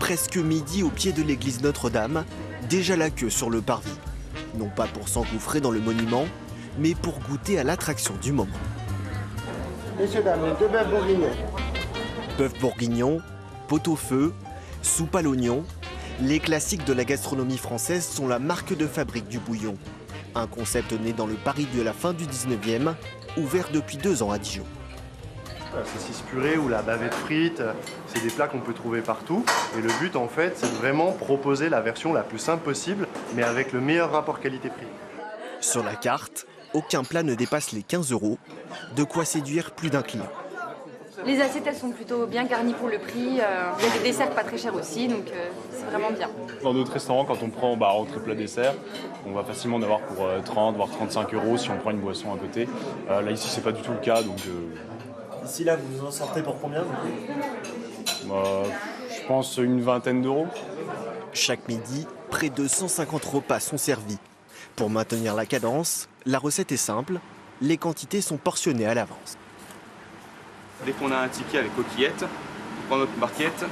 presque midi au pied de l'église Notre-Dame, déjà la queue sur le parvis. Non pas pour s'engouffrer dans le monument, mais pour goûter à l'attraction du moment. Messieurs, dames, les 2 bœufs bourguignons. Bœuf bourguignon, pot-au-feu, soupe à l'oignon, les classiques de la gastronomie française sont la marque de fabrique du bouillon. Un concept né dans le Paris de la fin du 19e, ouvert depuis 2 ans à Dijon. La saucisse purée ou la bavette frite, c'est des plats qu'on peut trouver partout. Et le but, en fait, c'est de vraiment proposer la version la plus simple possible, mais avec le meilleur rapport qualité-prix. Sur la carte, aucun plat ne dépasse les 15 €, de quoi séduire plus d'un client. Les assiettes, elles sont plutôt bien garnies pour le prix. Il y a des desserts pas très chers aussi, donc c'est vraiment bien. Dans d'autres restaurants, quand on prend entrée plat dessert, on va facilement en avoir pour 30 voire 35 € si on prend une boisson à côté. Là ici, c'est pas du tout le cas, donc. Ici là, vous en sortez pour combien Je pense une vingtaine d'euros. Chaque midi, près de 150 repas sont servis. Pour maintenir la cadence, la recette est simple, les quantités sont portionnées à l'avance. Dès qu'on a un ticket avec coquillettes, on prend notre barquette,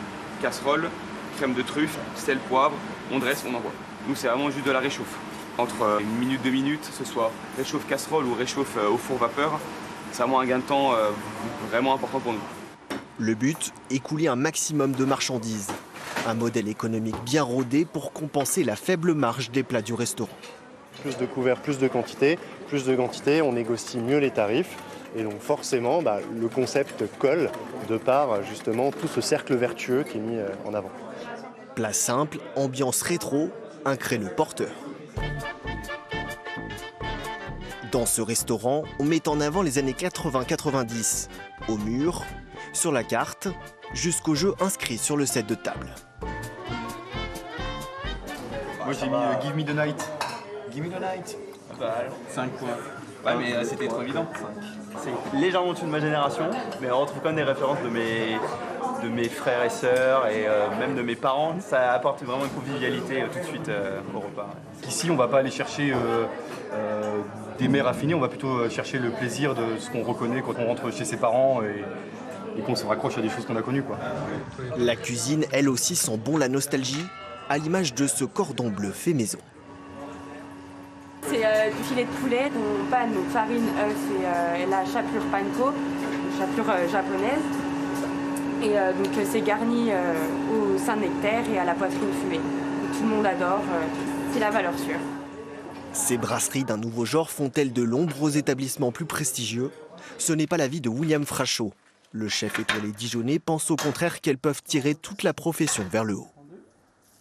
casserole, crème de truffe, sel, poivre, on dresse, on envoie. Nous, c'est vraiment juste de la réchauffe. Entre 1 minute, 2 minutes, que ce soit réchauffe casserole ou réchauffe au four vapeur, c'est vraiment un gain de temps vraiment important pour nous. Le but, écouler un maximum de marchandises. Un modèle économique bien rodé pour compenser la faible marge des plats du restaurant. Plus de couverts, plus de quantité, on négocie mieux les tarifs. Et donc forcément, le concept colle de par justement tout ce cercle vertueux qui est mis en avant. Plat simple, ambiance rétro, un créneau porteur. Dans ce restaurant, on met en avant les années 80-90. Au mur, sur la carte, jusqu'au jeu inscrit sur le set de table. Moi j'ai mis Give Me the Night. Give Me the Night. 5 points. Ouais, mais c'était trop évident. C'est légèrement au-dessus de ma génération, mais on retrouve quand même des références de mes frères et sœurs et même de mes parents. Ça apporte vraiment une convivialité tout de suite au repas. Ici on va pas aller chercher des mets raffinés, on va plutôt chercher le plaisir de ce qu'on reconnaît quand on rentre chez ses parents et qu'on se raccroche à des choses qu'on a connues, quoi. La cuisine, elle aussi, sent bon la nostalgie, à l'image de ce cordon bleu fait maison. C'est du filet de poulet, on panne, donc farine, œuf et la chapelure panko, une chapelure japonaise. Et donc c'est garni au Saint-Nectaire et à la poitrine fumée. Donc, tout le monde adore, c'est la valeur sûre. Ces brasseries d'un nouveau genre font-elles de l'ombre aux établissements plus prestigieux? Ce n'est pas l'avis de William Frachot. Le chef étoilé dijonnais pense au contraire qu'elles peuvent tirer toute la profession vers le haut.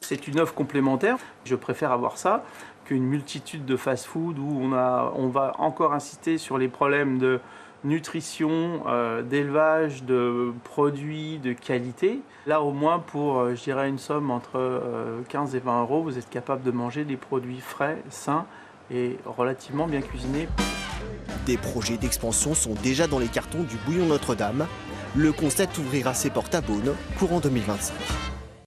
C'est une offre complémentaire. Je préfère avoir ça qu'une multitude de fast-food où on va encore insister sur les problèmes de nutrition, d'élevage, de produits, de qualité. Là, au moins, pour, je dirais, une somme entre 15 et 20 €, vous êtes capable de manger des produits frais, sains et relativement bien cuisinés. Des projets d'expansion sont déjà dans les cartons du Bouillon Notre-Dame. Le concept ouvrira ses portes à Beaune courant 2025.